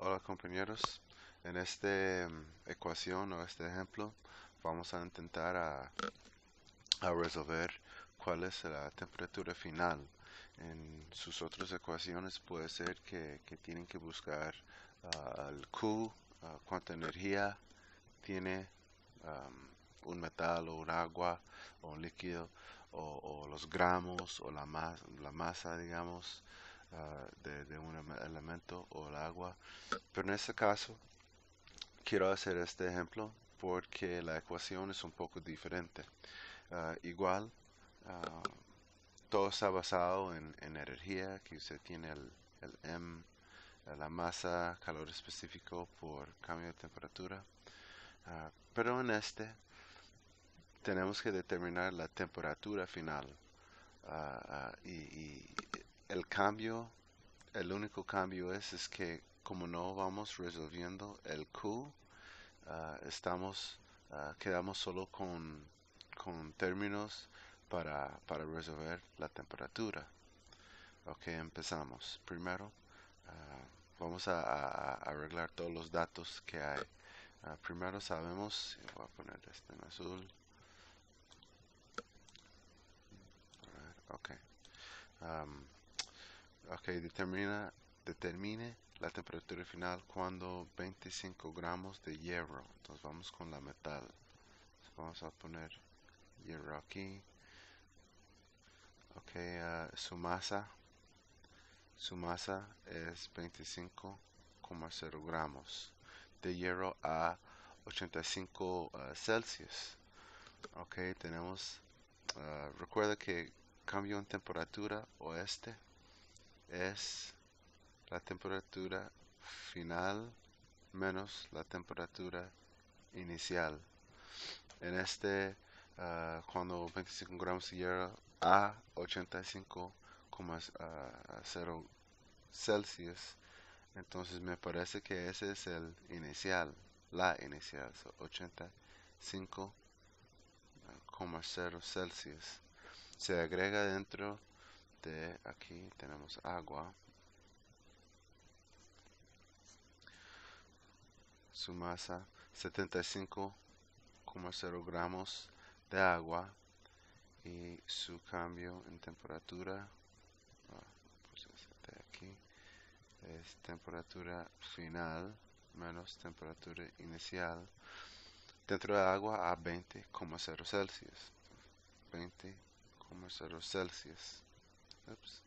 Hola compañeros, en esta ecuación o este ejemplo vamos a intentar a resolver cuál es la temperatura final. En sus otras ecuaciones puede ser que tienen que buscar el Q, cuánta energía tiene un metal o un agua o un líquido o los gramos o la masa, digamos, de un elemento o el agua. Pero en este caso quiero hacer este ejemplo porque la ecuación es un poco diferente. Igual, ah, todo está basado en energía, que usted tiene el M, la masa, calor específico por cambio de temperatura. Pero en este tenemos que determinar la temperatura final. Y el cambio, el único cambio es que como no vamos resolviendo el Q, quedamos solo con términos para resolver la temperatura. Ok, empezamos. Primero, vamos a arreglar todos los datos que hay. Primero sabemos, voy a poner este en azul. Ok. Um, ok, determine la temperatura final cuando 25 gramos de hierro. Entonces vamos con la metal. Entonces vamos a poner hierro aquí. Ok, su masa es 25,0 gramos de hierro a 85 Celsius. Ok, tenemos, recuerda que cambio en temperatura oeste es la temperatura final menos la temperatura inicial. En cuando 25 gramos de hierro a 85,0 Celsius, entonces me parece que ese es el inicial, la inicial, so 85,0 Celsius. Se agrega dentro de aquí tenemos agua, su masa 75,0 gramos de agua y su cambio en temperatura, pues de aquí, es temperatura final menos temperatura inicial dentro de agua a 20,0 Celsius. 20,0 Celsius. Ups.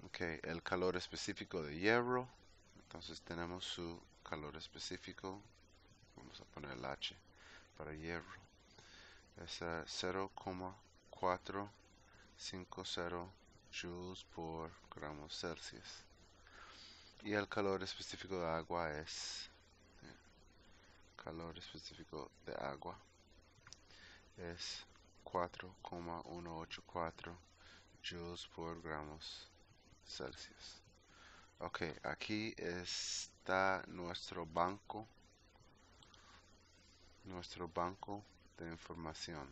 Ok, el calor específico de hierro. Entonces tenemos su calor específico. Vamos a poner el H para hierro. Es 0,450 joules por gramos Celsius. Y el calor específico de agua es calor específico de agua es 4,184 joules por gramos Celsius. Ok, aquí está nuestro banco de información.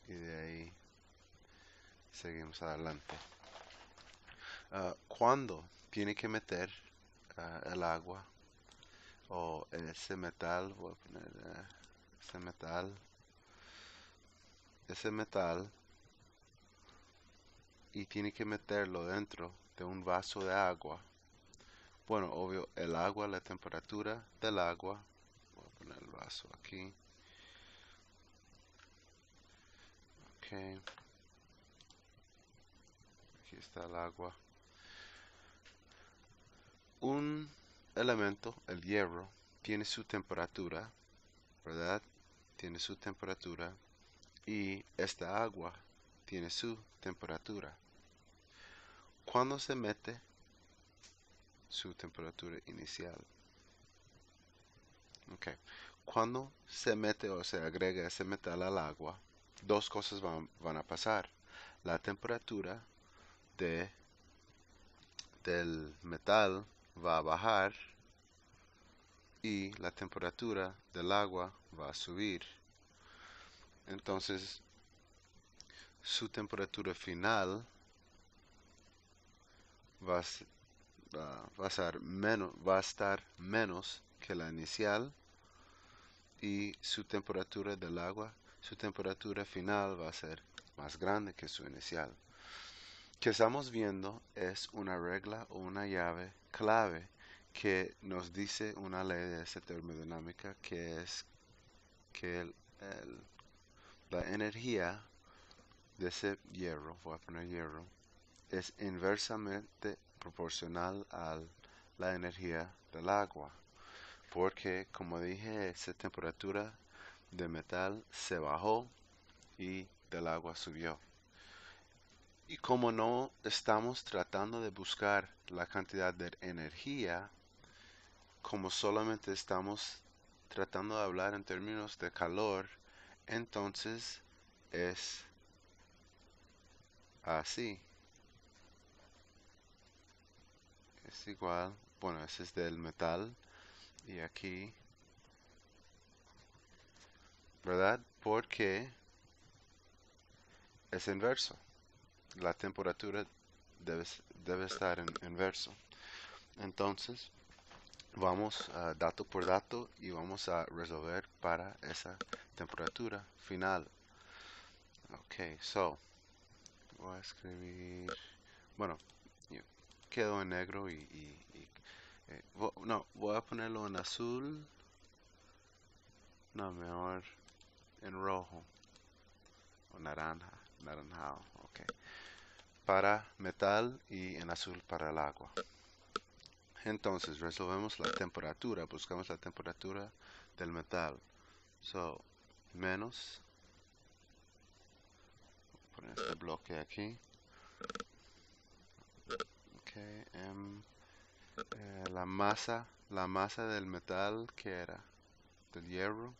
Y de ahí seguimos adelante. ¿Cuándo tiene que meter el agua o ese metal? Voy a poner ese metal y tiene que meterlo dentro de un vaso de agua. Bueno, obvio, el agua, la temperatura del agua. Voy a poner el vaso aquí. Ok, aquí está el agua. Un elemento, el hierro, tiene su temperatura, ¿verdad? Tiene su temperatura y esta agua tiene su temperatura. Cuando se mete su temperatura inicial. Okay. Cuando se mete o se agrega ese metal al agua, dos cosas van a pasar. La temperatura de, del metal va a bajar y la temperatura del agua va a subir. Entonces, su temperatura final va a, va a estar menos que la inicial, y su temperatura del agua, su temperatura final va a ser más grande que su inicial. Que estamos viendo es una regla o una llave clave que nos dice una ley de esta termodinámica, que es que la energía de ese hierro, voy a poner hierro, es inversamente proporcional a la energía del agua, porque como dije, esa temperatura de metal se bajó y del agua subió. Y como no estamos tratando de buscar la cantidad de energía, como solamente estamos tratando de hablar en términos de calor, entonces es así. Es igual, bueno, ese es del metal y aquí, ¿verdad? Porque es inverso. La temperatura debe estar en inverso. Entonces, vamos dato por dato y vamos a resolver para esa temperatura final. Ok, so, voy a escribir, bueno, yo quedo en negro no, voy a ponerlo en azul, no, mejor en rojo o naranjado, ok, para metal y en azul para el agua. Entonces resolvemos la temperatura, buscamos la temperatura del metal. So, menos, poner este bloque aquí. Okay, la masa del metal que era del hierro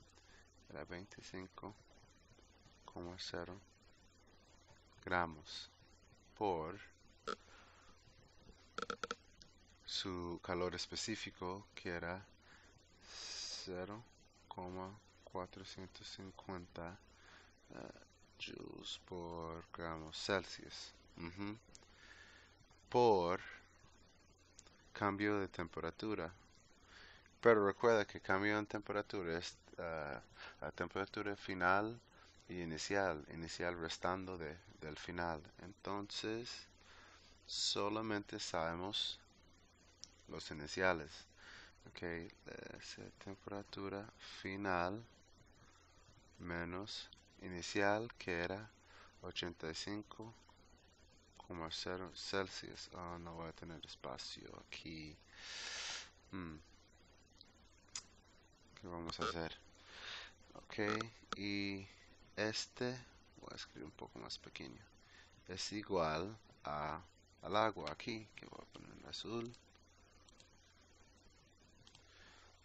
era 25,0 gramos por su calor específico que era 0,450 joules por gramos Celsius. Por cambio de temperatura. Pero recuerda que cambio en temperatura es la temperatura final y inicial restando del final. Entonces, solamente sabemos los iniciales. Ok, temperatura final menos inicial que era 85,0 Celsius. Oh, no voy a tener espacio aquí. ¿Qué vamos a hacer? Ok, y este, voy a escribir un poco más pequeño, es igual al agua aquí, que voy a poner en azul.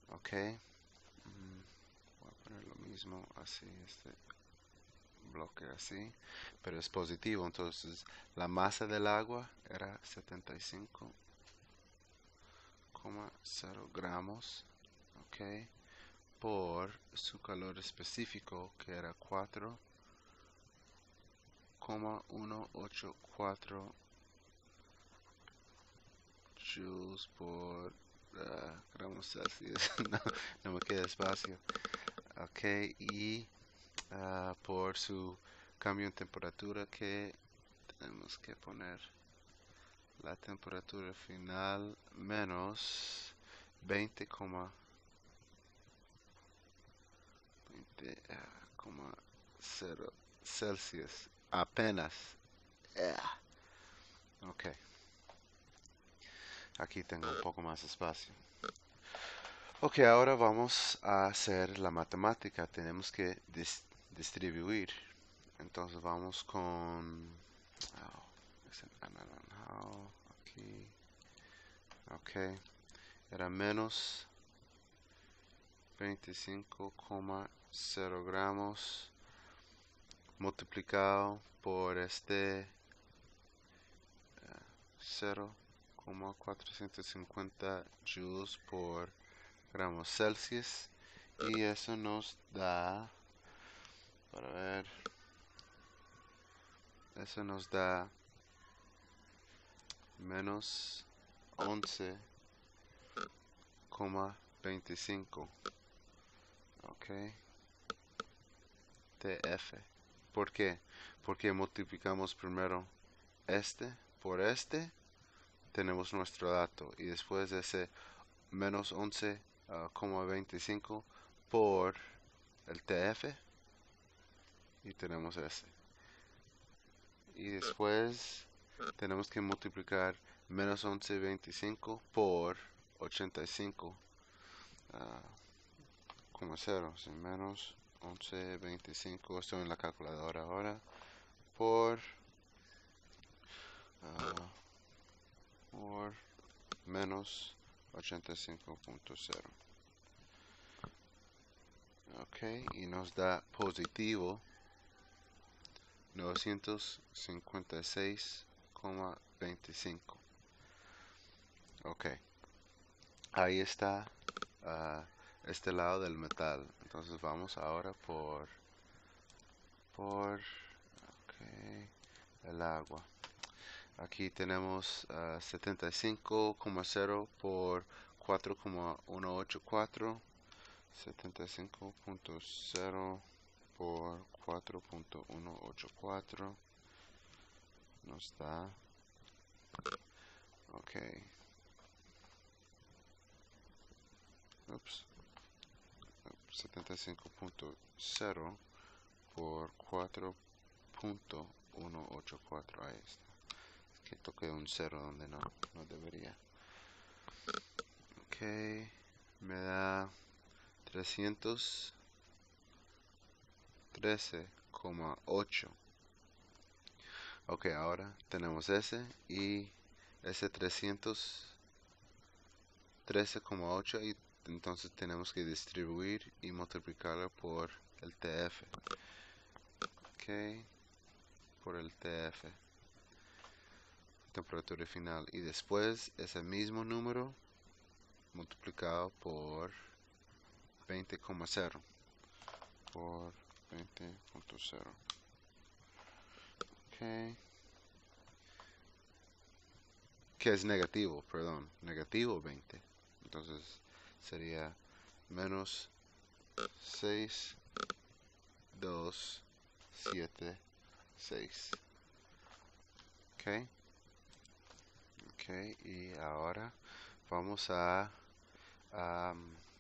Ok, voy a poner lo mismo así, este bloque así, pero es positivo, entonces la masa del agua era 75,0 gramos, ok, por su calor específico que era 4,184 joules por gramos Celsius. no, no me queda espacio. Ok, y por su cambio en temperatura que tenemos que poner la temperatura final menos 20,0 Celsius. Apenas. Ok, aquí tengo un poco más espacio. Ok, ahora vamos a hacer la matemática. Tenemos que distribuir. Entonces vamos con es anaranjado aquí. Ok, era menos 25,0 gramos multiplicado por este 0,450 joules por gramos Celsius, y eso nos da, para ver, eso nos da menos 11,25. Ok, TF. ¿Por qué? Porque multiplicamos primero este por este, tenemos nuestro dato, y después ese menos 11,25 por el TF, y tenemos ese. Y después tenemos que multiplicar menos 11,25 por 85, como 0, sí, menos 11,25, estoy en la calculadora ahora, por menos 85,0. Ok, y nos da positivo 956,25. Ok, ahí está este lado del metal. Entonces vamos ahora por okay, el agua. Aquí tenemos 75,0 por 4,184. 75,0 por 4,184 nos da, ok, ups, 75,0 por 4,184, ahí está. Es que toqué un 0 donde no debería. Ok, me da 313,8. Ok, ahora tenemos ese y ese 313,8, y entonces tenemos que distribuir y multiplicarlo por el TF. Ok, por el TF, temperatura final, y después ese mismo número multiplicado por 20,0 por 20,0. Ok, que es negativo, perdón, negativo 20. Entonces sería menos 6,276. Ok, ok, y ahora vamos a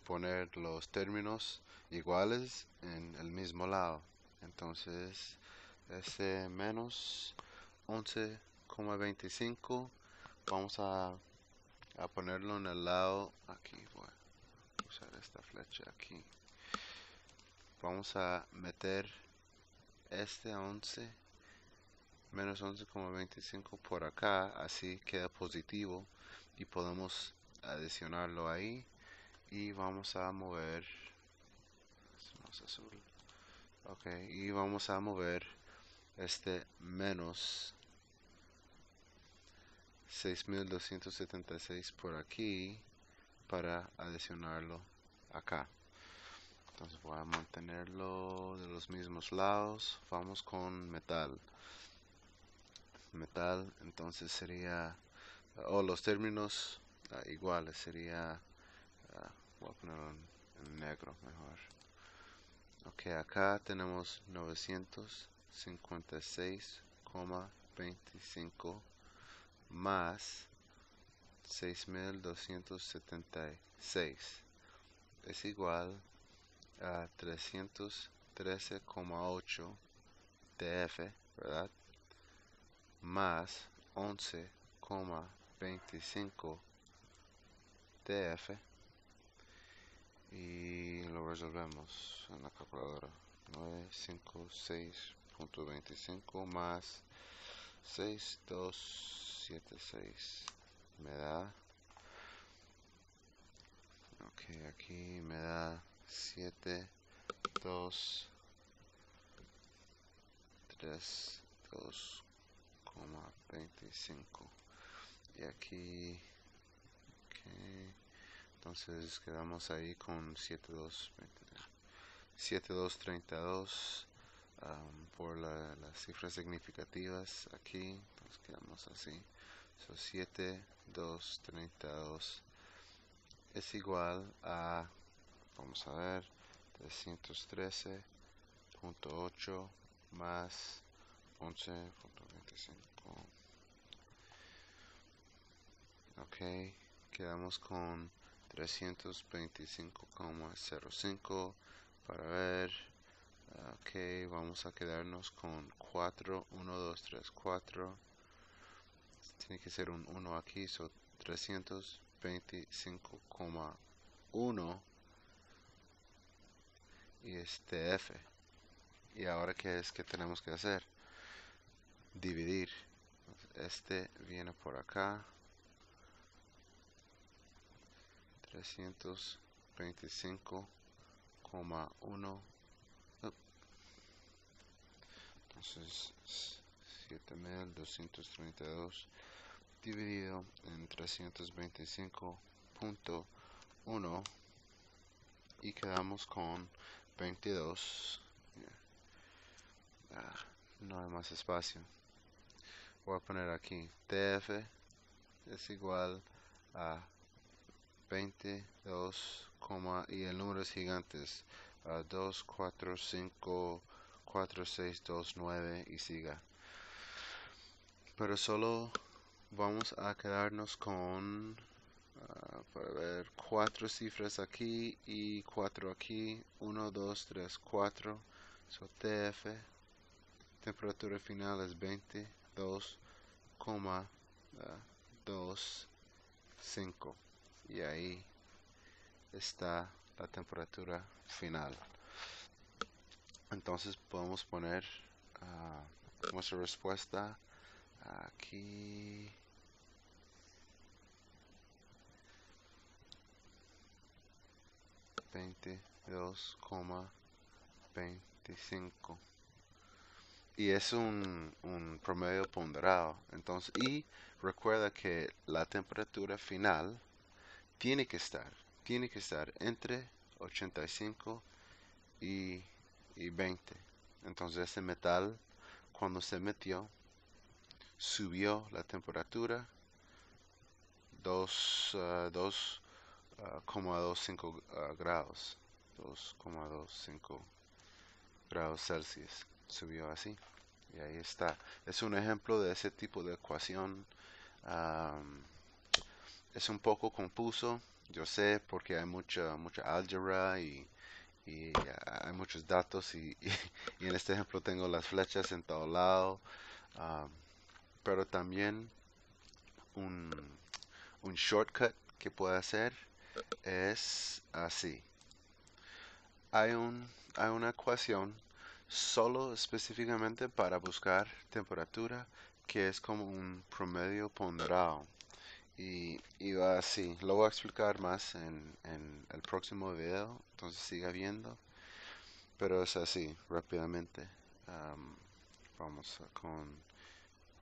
poner los términos iguales en el mismo lado. Entonces ese menos 11,25 vamos a ponerlo en el lado aquí. Voy a usar esta flecha aquí. Vamos a meter este 11 menos 11,25 por acá, así queda positivo y podemos adicionarlo ahí, y vamos a mover más azul. Ok, y vamos a mover este menos 6,276 por aquí para adicionarlo acá. Entonces voy a mantenerlo de los mismos lados. Vamos con metal. Metal, entonces sería, los términos iguales, sería, voy a ponerlo en negro mejor. Ok, acá tenemos 956,25 más 6,276 es igual a 313,8 TF, ¿verdad? Más 11,25 TF, y lo resolvemos en la calculadora. 956,25 más 6,276 me da, ok, aquí me da 7,232,25, y aquí, okay, entonces quedamos ahí con 7,232 por las cifras significativas aquí, entonces quedamos así. So 7,232 es igual a, vamos a ver, 313.8 más 11.25. Ok, quedamos con 325,05 para ver. Ok, vamos a quedarnos con 4, 1, 2, 3, 4. Tiene que ser un 1 aquí, so 325,1 y este F. Y ahora, ¿qué es que tenemos que hacer? Dividir. Este viene por acá. 325,1. Entonces 7,232 dividido en 325,1 y quedamos con 22. No hay más espacio. Voy a poner aquí TF es igual a 22, y el número es gigantes, 2, 4, 5, 4, 6, 2, 9 y siga. Pero solo vamos a quedarnos con, para ver, 4 cifras aquí y 4 aquí. 1, 2, 3, 4. So TF, temperatura final es 22,25. Y ahí está la temperatura final. Entonces podemos poner nuestra respuesta aquí. $22,25 y es un promedio ponderado. Entonces, y recuerda que la temperatura final tiene que estar entre 85 y 20. Entonces ese metal, cuando se metió, subió la temperatura 2,25 grados. 2,25 grados Celsius. Subió así. Y ahí está. Es un ejemplo de ese tipo de ecuación. Es un poco confuso, yo sé, porque hay mucha álgebra y hay muchos datos y en este ejemplo tengo las flechas en todo lado. Pero también un, un shortcut que puedo hacer es así. Hay una ecuación solo específicamente para buscar temperatura que es como un promedio ponderado. Y va así. Lo voy a explicar más en el próximo video, entonces siga viendo. Pero es así, rápidamente. Vamos con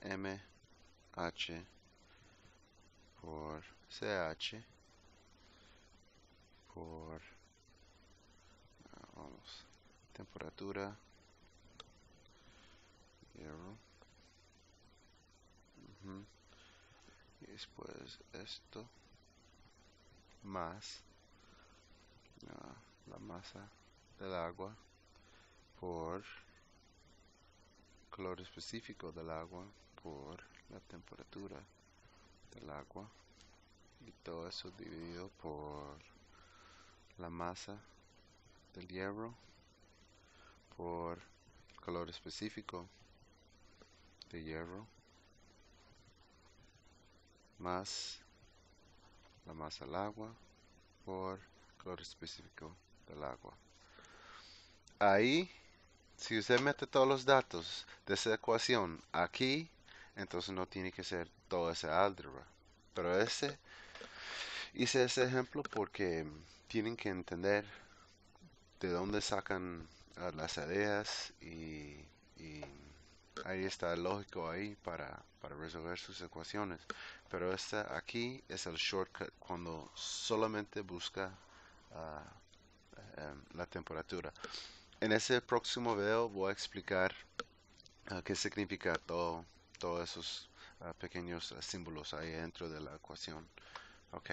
MH por CH por, vamos, temperatura, hierro, y después esto más la masa del agua por calor específico del agua por la temperatura del agua y todo eso dividido por la masa del hierro por calor específico de hierro más la masa del agua por calor específico del agua. Ahí, si usted mete todos los datos de esa ecuación aquí, entonces no tiene que ser toda esa álgebra. Pero hice ese ejemplo porque tienen que entender de dónde sacan las ideas y ahí está el lógico ahí para resolver sus ecuaciones. Pero aquí es el shortcut cuando solamente busca la temperatura. En ese próximo video voy a explicar qué significa todos esos pequeños símbolos ahí dentro de la ecuación. Ok,